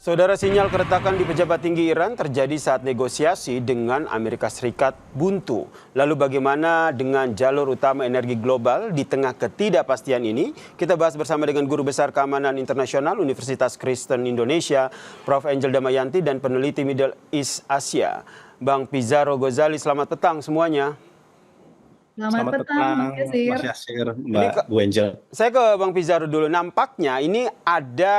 Saudara, sinyal keretakan di pejabat tinggi Iran terjadi saat negosiasi dengan Amerika Serikat buntu. Lalu bagaimana dengan jalur utama energi global di tengah ketidakpastian ini? Kita bahas bersama dengan Guru Besar Keamanan Internasional Universitas Kristen Indonesia, Prof. Angel Damayanti, dan peneliti Middle East Asia, Bang Pizarro Ghazali. Selamat petang semuanya. Selamat petang, Mas Yasir, Mbak Bu Angel. Saya ke Bang Pizarro dulu. Nampaknya ini ada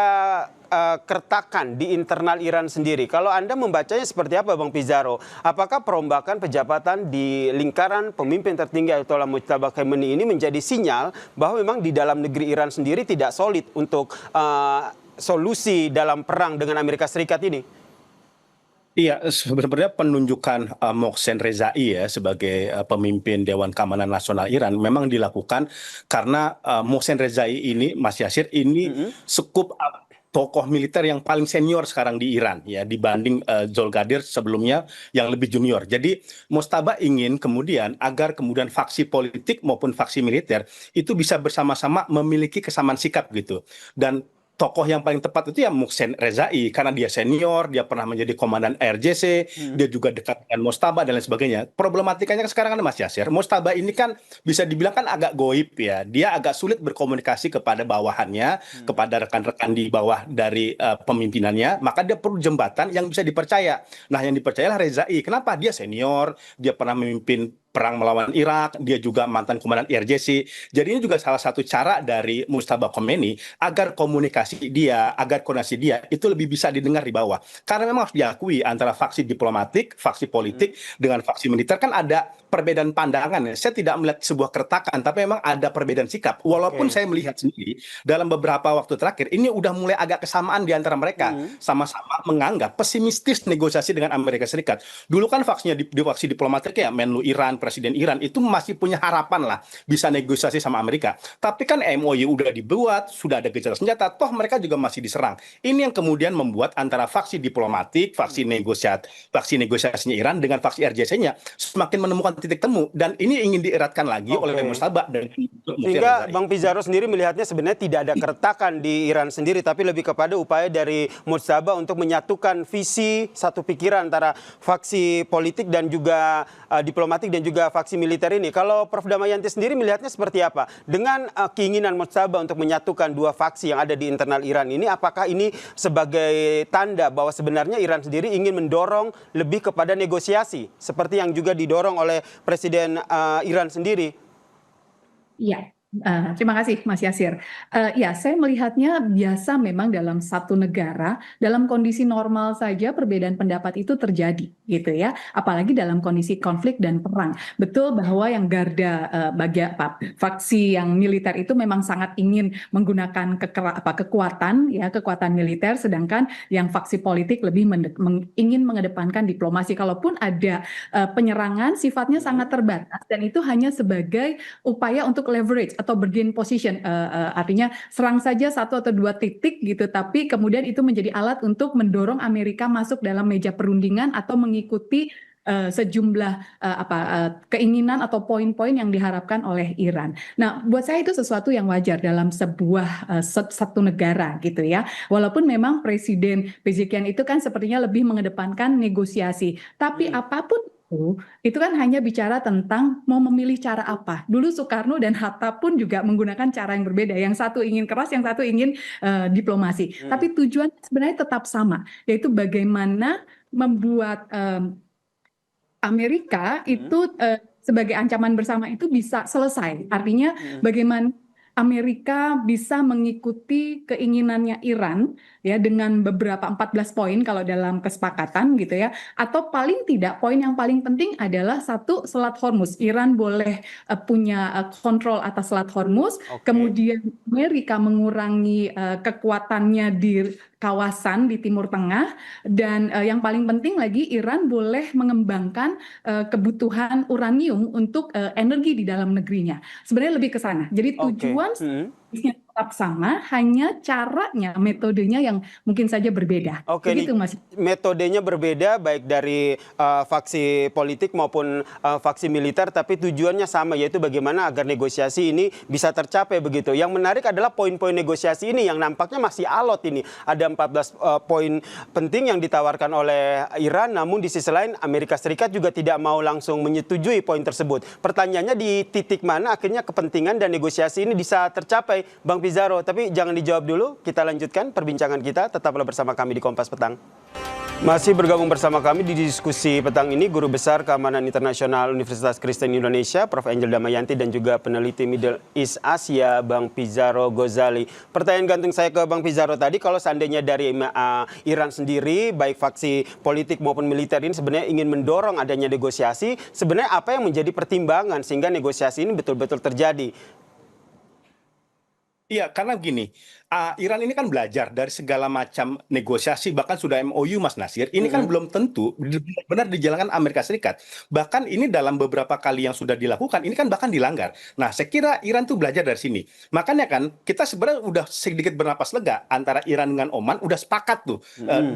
keretakan di internal Iran sendiri. Kalau Anda membacanya seperti apa, Bang Pizarro? Apakah perombakan pejabatan di lingkaran pemimpin tertinggi Ayatollah Mujtaba Khamenei ini menjadi sinyal bahwa memang di dalam negeri Iran sendiri tidak solid untuk solusi dalam perang dengan Amerika Serikat ini? Iya, sebenarnya penunjukan Mohsen Rezai ya sebagai pemimpin Dewan Keamanan Nasional Iran memang dilakukan karena Mohsen Rezai ini, Mas Yasir, ini skup tokoh militer yang paling senior sekarang di Iran ya dibanding Zolgadir sebelumnya yang lebih junior. Jadi Mojtaba ingin kemudian agar kemudian faksi politik maupun faksi militer itu bisa bersama-sama memiliki kesamaan sikap gitu. Dan tokoh yang paling tepat itu ya Mohsen Rezai karena dia senior, dia pernah menjadi komandan RJC, dia juga dekat dengan Mojtaba dan lain sebagainya. Problematikanya sekarang kan Mas Yasir, Mojtaba ini kan bisa dibilang kan agak goib ya. Dia agak sulit berkomunikasi kepada bawahannya, kepada rekan-rekan di bawah dari pemimpinannya, maka dia perlu jembatan yang bisa dipercaya. Nah, yang dipercayalah Rezai. Kenapa? Dia senior, dia pernah memimpin perang melawan Irak, dia juga mantan komandan RJC. Jadi ini juga salah satu cara dari Mujtaba Khomeini agar komunikasi dia, agar koordinasi dia itu lebih bisa didengar di bawah. Karena memang harus diakui antara faksi diplomatik, faksi politik dengan faksi militer kan ada perbedaan pandangan. Saya tidak melihat sebuah keretakan, tapi memang ada perbedaan sikap. Walaupun saya melihat sendiri dalam beberapa waktu terakhir ini udah mulai agak kesamaan di antara mereka, sama-sama menganggap pesimistis negosiasi dengan Amerika Serikat. Dulu kan faksinya di faksi diplomatik ya Menlu Iran, Presiden Iran itu masih punya harapan lah bisa negosiasi sama Amerika. Tapi kan MOU udah dibuat, sudah ada gencatan senjata, toh mereka juga masih diserang. Ini yang kemudian membuat antara faksi diplomatik, faksi negosiasinya Iran dengan faksi RJC-nya semakin menemukan titik temu, dan ini ingin dieratkan lagi oleh Mojtaba dan sehingga Bang Pizarro sendiri melihatnya sebenarnya tidak ada keretakan di Iran sendiri, tapi lebih kepada upaya dari Mojtaba untuk menyatukan visi satu pikiran antara faksi politik dan juga diplomatik dan juga faksi militer ini. Kalau Prof. Damayanti sendiri melihatnya seperti apa dengan keinginan Mojtaba untuk menyatukan dua faksi yang ada di internal Iran ini? Apakah ini sebagai tanda bahwa sebenarnya Iran sendiri ingin mendorong lebih kepada negosiasi seperti yang juga didorong oleh Presiden Iran sendiri? Iya, terima kasih Mas Yasir. Ya, saya melihatnya biasa memang dalam satu negara, dalam kondisi normal saja perbedaan pendapat itu terjadi, gitu ya. Apalagi dalam kondisi konflik dan perang. Betul bahwa yang garda faksi yang militer itu memang sangat ingin menggunakan kekuatan, ya kekuatan militer, sedangkan yang faksi politik lebih ingin mengedepankan diplomasi. Kalaupun ada penyerangan, sifatnya sangat terbatas dan itu hanya sebagai upaya untuk leverage atau bergain position, artinya serang saja satu atau dua titik gitu, tapi kemudian itu menjadi alat untuk mendorong Amerika masuk dalam meja perundingan atau mengikuti sejumlah keinginan atau poin-poin yang diharapkan oleh Iran. Nah, buat saya itu sesuatu yang wajar dalam sebuah satu negara gitu ya. Walaupun memang Presiden Pezeshkian itu kan sepertinya lebih mengedepankan negosiasi, tapi apapun itu kan hanya bicara tentang mau memilih cara apa. Dulu Soekarno dan Hatta pun juga menggunakan cara yang berbeda. Yang satu ingin keras, yang satu ingin diplomasi. Tapi tujuan sebenarnya tetap sama, yaitu bagaimana membuat Amerika itu sebagai ancaman bersama itu bisa selesai. Artinya bagaimana Amerika bisa mengikuti keinginannya Iran ya dengan beberapa 14 poin kalau dalam kesepakatan gitu ya, atau paling tidak poin yang paling penting adalah satu, Selat Hormuz. Iran boleh punya kontrol atas Selat Hormuz, kemudian Amerika mengurangi kekuatannya di kawasan di Timur Tengah, dan yang paling penting lagi Iran boleh mengembangkan kebutuhan uranium untuk energi di dalam negerinya. Sebenarnya lebih ke sana. Jadi tujuan Bisnya tetap sama, hanya caranya, metodenya yang mungkin saja berbeda. Oke, nih Begitu, Mas. metodenya berbeda baik dari faksi politik maupun faksi militer, tapi tujuannya sama, yaitu bagaimana agar negosiasi ini bisa tercapai begitu. Yang menarik adalah poin-poin negosiasi ini yang nampaknya masih alot ini. Ada 14 poin penting yang ditawarkan oleh Iran, namun di sisi lain Amerika Serikat juga tidak mau langsung menyetujui poin tersebut. Pertanyaannya di titik mana akhirnya kepentingan dan negosiasi ini bisa tercapai, Bang Pizarro. Tapi jangan dijawab dulu, kita lanjutkan perbincangan kita. Tetaplah bersama kami di Kompas Petang. Masih bergabung bersama kami di diskusi petang ini Guru Besar Keamanan Internasional Universitas Kristen Indonesia, Prof. Angel Damayanti, dan juga peneliti Middle East Asia, Bang Pizarro Ghazali. Pertanyaan gantung saya ke Bang Pizarro tadi, kalau seandainya dari Iran sendiri, baik faksi politik maupun militer ini sebenarnya ingin mendorong adanya negosiasi, sebenarnya apa yang menjadi pertimbangan sehingga negosiasi ini betul-betul terjadi? Iya, karena gini, Iran ini kan belajar dari segala macam negosiasi, bahkan sudah MOU, Mas Nasir. Ini kan belum tentu benar dijalankan Amerika Serikat. Bahkan ini dalam beberapa kali yang sudah dilakukan, ini kan bahkan dilanggar. Nah, saya kira Iran tuh belajar dari sini. Makanya kan kita sebenarnya udah sedikit bernapas lega antara Iran dengan Oman, udah sepakat tuh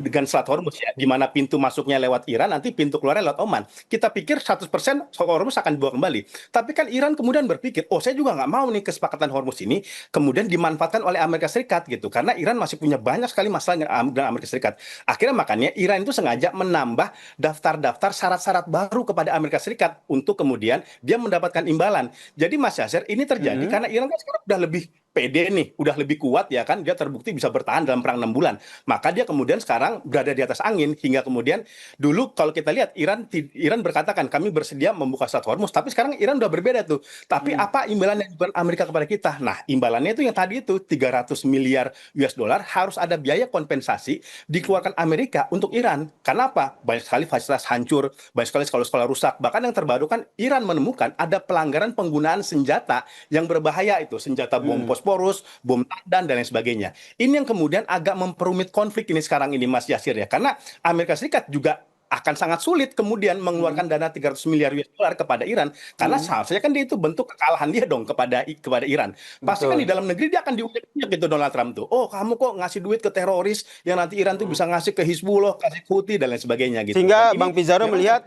dengan Selat Hormuz ya, di mana pintu masuknya lewat Iran, nanti pintu keluarnya lewat Oman. Kita pikir 100% Selat Hormuz akan dibawa kembali. Tapi kan Iran kemudian berpikir, oh saya juga nggak mau nih kesepakatan Hormuz ini kemudian dimanfaatkan oleh Amerika Serikat gitu, karena Iran masih punya banyak sekali masalah dengan Amerika Serikat. Akhirnya makanya Iran itu sengaja menambah daftar-daftar syarat-syarat baru kepada Amerika Serikat untuk kemudian dia mendapatkan imbalan. Jadi Mas Yasir, ini terjadi karena Iran kan sekarang udah lebih pede nih, udah lebih kuat ya kan, dia terbukti bisa bertahan dalam perang 6 bulan. Maka dia kemudian sekarang berada di atas angin, hingga kemudian dulu kalau kita lihat Iran berkatakan kami bersedia membuka Selat Hormuz, tapi sekarang Iran udah berbeda tuh. Tapi apa imbalan yang diberikan Amerika kepada kita? Nah, imbalannya itu yang tadi itu 300 miliar US dollar, harus ada biaya kompensasi dikeluarkan Amerika untuk Iran. Karena apa? Banyak sekali fasilitas hancur, banyak sekali sekolah-sekolah rusak. Bahkan yang terbaru kan Iran menemukan ada pelanggaran penggunaan senjata yang berbahaya, itu senjata bom Bosporus, bom Tandan, dan lain sebagainya. Ini yang kemudian agak memperumit konflik ini sekarang ini, Mas Yasir ya. Karena Amerika Serikat juga akan sangat sulit kemudian mengeluarkan dana 300 miliar US dollar kepada Iran, karena seharusnya kan dia itu bentuk kekalahan dia dong kepada Iran. Pasti kan di dalam negeri dia akan diuji gitu Donald Trump tuh. Oh, kamu kok ngasih duit ke teroris yang nanti Iran tuh bisa ngasih ke Hizbullah, kasih Houthi, dan lain sebagainya gitu. Sehingga Bang Pizarro melihat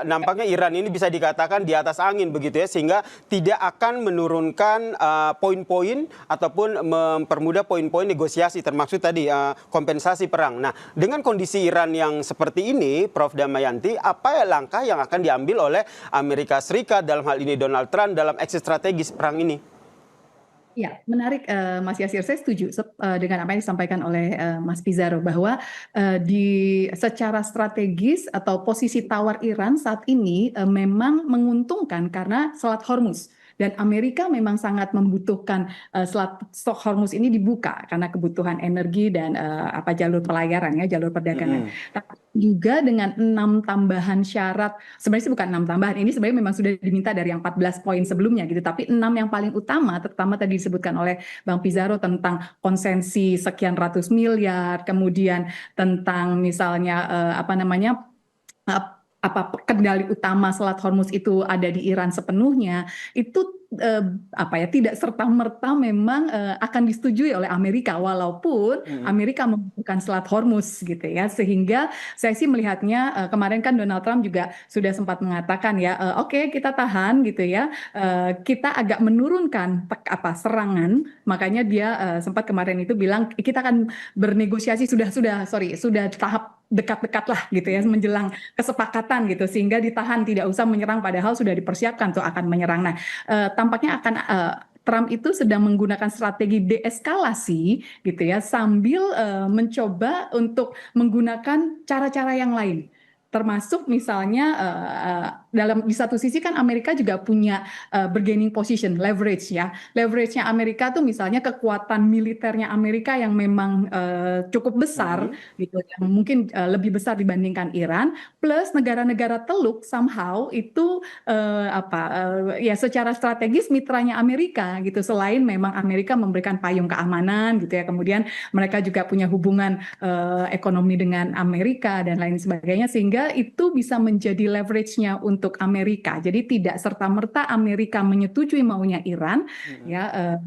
nampaknya Iran ini bisa dikatakan di atas angin begitu ya, sehingga tidak akan menurunkan poin-poin ataupun mempermudah poin-poin negosiasi, termasuk tadi kompensasi perang. Nah, dengan kondisi Iran yang seperti ini, Prof. Damayanti, apa langkah yang akan diambil oleh Amerika Serikat, dalam hal ini Donald Trump, dalam exit strategis perang ini? Ya, menarik, Mas Yasir. Saya setuju dengan apa yang disampaikan oleh Mas Pizarro, bahwa secara strategis atau posisi tawar Iran saat ini memang menguntungkan karena Selat Hormuz. Dan Amerika memang sangat membutuhkan Selat Hormuz ini dibuka karena kebutuhan energi dan jalur pelayaran ya, jalur perdagangan. Tapi juga dengan 6 tambahan syarat, sebenarnya sih bukan 6 tambahan, ini sebenarnya memang sudah diminta dari yang 14 poin sebelumnya gitu, tapi 6 yang paling utama, terutama tadi disebutkan oleh Bang Pizarro tentang konsensi sekian ratus miliar, kemudian tentang misalnya kendali utama Selat Hormuz itu ada di Iran sepenuhnya, itu tidak serta-merta memang akan disetujui oleh Amerika, walaupun Amerika membutuhkan Selat Hormuz gitu ya. Sehingga saya sih melihatnya, kemarin kan Donald Trump juga sudah sempat mengatakan ya, oke, kita tahan gitu ya, kita agak menurunkan serangan, makanya dia sempat kemarin itu bilang kita akan bernegosiasi sudah tahap dekat-dekat lah gitu ya, menjelang kesepakatan gitu, sehingga ditahan, tidak usah menyerang, padahal sudah dipersiapkan tuh akan menyerang. Nah, tampaknya akan Trump itu sedang menggunakan strategi deeskalasi gitu ya, sambil mencoba untuk menggunakan cara-cara yang lain. Termasuk misalnya di satu sisi kan Amerika juga punya bargaining position, leverage ya. Leverage-nya Amerika tuh misalnya kekuatan militernya Amerika yang memang cukup besar gitu, yang mungkin lebih besar dibandingkan Iran, plus negara-negara Teluk somehow itu ya secara strategis mitranya Amerika gitu. Selain memang Amerika memberikan payung keamanan gitu ya, kemudian mereka juga punya hubungan ekonomi dengan Amerika dan lain sebagainya, sehingga itu bisa menjadi leverage-nya untuk Amerika. Jadi tidak serta-merta Amerika menyetujui maunya Iran, ya.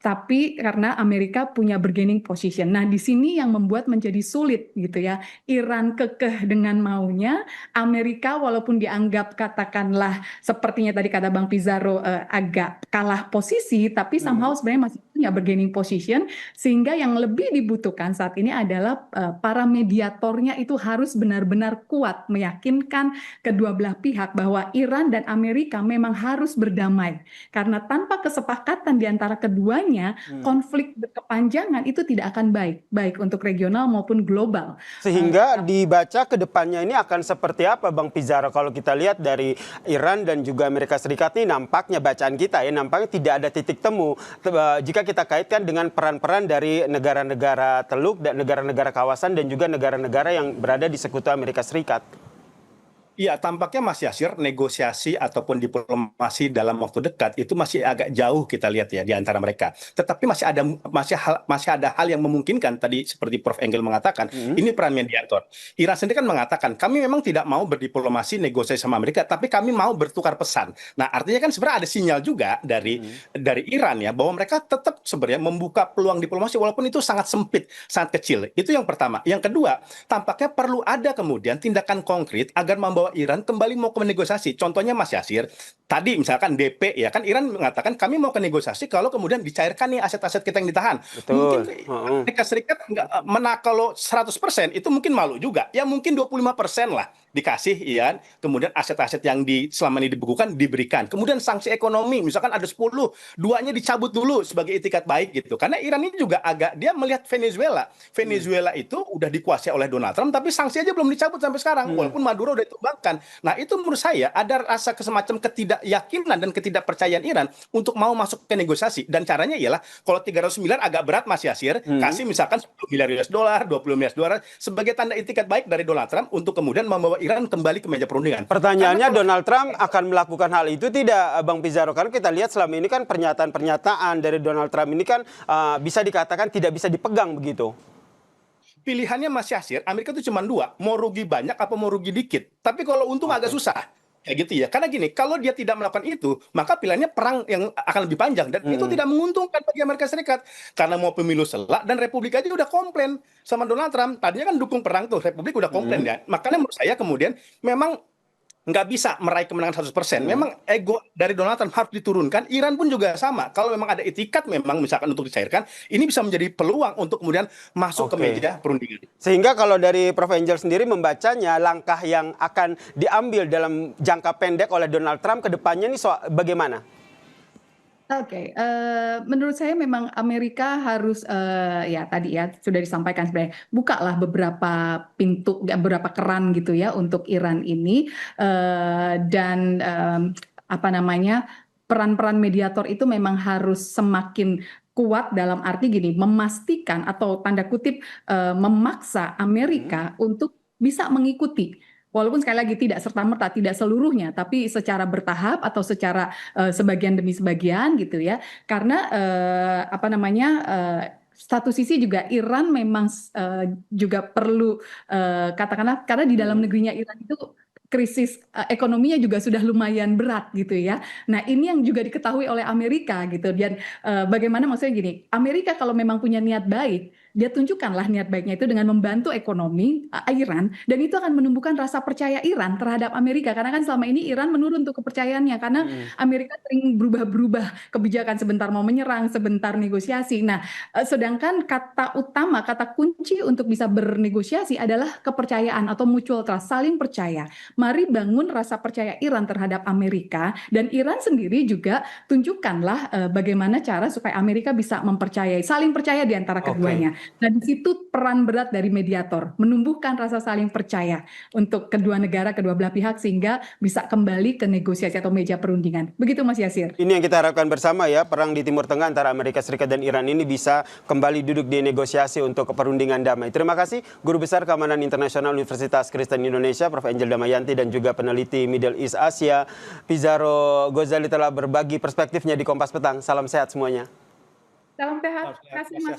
tapi karena Amerika punya bargaining position. Nah, di sini yang membuat menjadi sulit gitu ya. Iran kekeh dengan maunya, Amerika walaupun dianggap katakanlah sepertinya tadi kata Bang Pizarro agak kalah posisi, tapi somehow sebenarnya masih punya bargaining position, sehingga yang lebih dibutuhkan saat ini adalah para mediatornya itu harus benar-benar kuat meyakinkan kedua belah pihak bahwa Iran dan Amerika memang harus berdamai. Karena tanpa kesepakatan di antara keduanya, konflik berkepanjangan itu tidak akan baik untuk regional maupun global. Sehingga dibaca ke depannya ini akan seperti apa Bang Pizarro? Kalau kita lihat dari Iran dan juga Amerika Serikat ini nampaknya bacaan kita ya, nampaknya tidak ada titik temu jika kita kaitkan dengan peran-peran dari negara-negara teluk dan negara-negara kawasan dan juga negara-negara yang berada di sekutu Amerika Serikat. Iya, tampaknya Mas Yasir, negosiasi ataupun diplomasi dalam waktu dekat itu masih agak jauh kita lihat ya di antara mereka. Tetapi masih ada hal yang memungkinkan tadi seperti Prof. Engel mengatakan, ini peran mediator. Iran sendiri kan mengatakan, kami memang tidak mau berdiplomasi negosiasi sama Amerika, tapi kami mau bertukar pesan. Nah, artinya kan sebenarnya ada sinyal juga dari Iran ya, bahwa mereka tetap sebenarnya membuka peluang diplomasi walaupun itu sangat sempit, sangat kecil. Itu yang pertama. Yang kedua, tampaknya perlu ada kemudian tindakan konkret agar membawa Iran kembali mau ke negosiasi. Contohnya Mas Yasir, tadi misalkan DP ya kan Iran mengatakan kami mau ke negosiasi kalau kemudian dicairkan nih aset-aset kita yang ditahan. Betul. Mungkin Amerika Serikat nggak kalau 100% itu mungkin malu juga. Ya mungkin 25% lah dikasih ya. Kemudian aset-aset yang selama ini dibekukan diberikan. Kemudian sanksi ekonomi misalkan ada 10, duanya dicabut dulu sebagai itikat baik gitu. Karena Iran ini juga dia melihat Venezuela. Venezuela itu udah dikuasai oleh Donald Trump tapi sanksi aja belum dicabut sampai sekarang walaupun Maduro udah ditumbangkan. Nah, itu menurut saya ada rasa semacam ketidakyakinan dan ketidakpercayaan Iran untuk mau masuk ke negosiasi. Dan caranya ialah kalau 300 miliar agak berat Mas Yasir, kasih misalkan 10 miliar US dollar, 20 miliar dolar sebagai tanda itikat baik dari Donald Trump untuk kemudian membawa Iran kembali ke meja perundingan. Pertanyaannya Donald Trump akan melakukan hal itu tidak Bang Pizarro? Karena kita lihat selama ini kan pernyataan-pernyataan dari Donald Trump ini kan bisa dikatakan tidak bisa dipegang begitu. Pilihannya Mas Yasir, Amerika itu cuma dua, mau rugi banyak apa mau rugi dikit. Tapi kalau untung agak susah. Kayak gitu ya. Karena gini, kalau dia tidak melakukan itu, maka pilihannya perang yang akan lebih panjang. Dan itu tidak menguntungkan bagi Amerika Serikat. Karena mau pemilu selak, dan Republik aja udah komplain sama Donald Trump. Tadinya kan dukung perang tuh, Republik udah komplain ya. Makanya menurut saya kemudian memang nggak bisa meraih kemenangan 100%. Memang ego dari Donald Trump harus diturunkan. Iran pun juga sama. Kalau memang ada etikat memang misalkan untuk dicairkan, ini bisa menjadi peluang untuk kemudian masuk ke meja perundingan. Sehingga kalau dari Prof. Angel sendiri membacanya, langkah yang akan diambil dalam jangka pendek oleh Donald Trump ke depannya ini bagaimana? Oke, menurut saya memang Amerika harus ya tadi ya sudah disampaikan sebenarnya bukalah beberapa pintu, beberapa keran gitu ya untuk Iran ini dan apa namanya peran-peran mediator itu memang harus semakin kuat dalam arti gini memastikan atau tanda kutip memaksa Amerika untuk bisa mengikuti. Walaupun sekali lagi tidak serta-merta, tidak seluruhnya, tapi secara bertahap atau secara sebagian demi sebagian gitu ya. Karena apa namanya satu sisi juga Iran memang juga perlu katakanlah karena di dalam negerinya Iran itu krisis ekonominya juga sudah lumayan berat gitu ya. Nah ini yang juga diketahui oleh Amerika gitu. Dan bagaimana maksudnya gini, Amerika kalau memang punya niat baik, dia tunjukkanlah niat baiknya itu dengan membantu ekonomi Iran dan itu akan menumbuhkan rasa percaya Iran terhadap Amerika karena kan selama ini Iran menurun tuh kepercayaannya karena Amerika sering berubah-berubah kebijakan sebentar mau menyerang, sebentar negosiasi. Nah, sedangkan kata utama, kata kunci untuk bisa bernegosiasi adalah kepercayaan atau mutual trust, saling percaya. Mari bangun rasa percaya Iran terhadap Amerika dan Iran sendiri juga tunjukkanlah bagaimana cara supaya Amerika bisa mempercayai, saling percaya di antara keduanya. Dan di situ peran berat dari mediator, menumbuhkan rasa saling percaya untuk kedua negara, kedua belah pihak sehingga bisa kembali ke negosiasi atau meja perundingan. Begitu Mas Yasir. Ini yang kita harapkan bersama ya, perang di Timur Tengah antara Amerika Serikat dan Iran ini bisa kembali duduk di negosiasi untuk perundingan damai. Terima kasih Guru Besar Keamanan Internasional Universitas Kristen Indonesia, Prof. Angel Damayanti dan juga peneliti Middle East Asia, Pizarro Ghazali telah berbagi perspektifnya di Kompas Petang. Salam sehat semuanya. Salam sehat. Terima kasih Mas.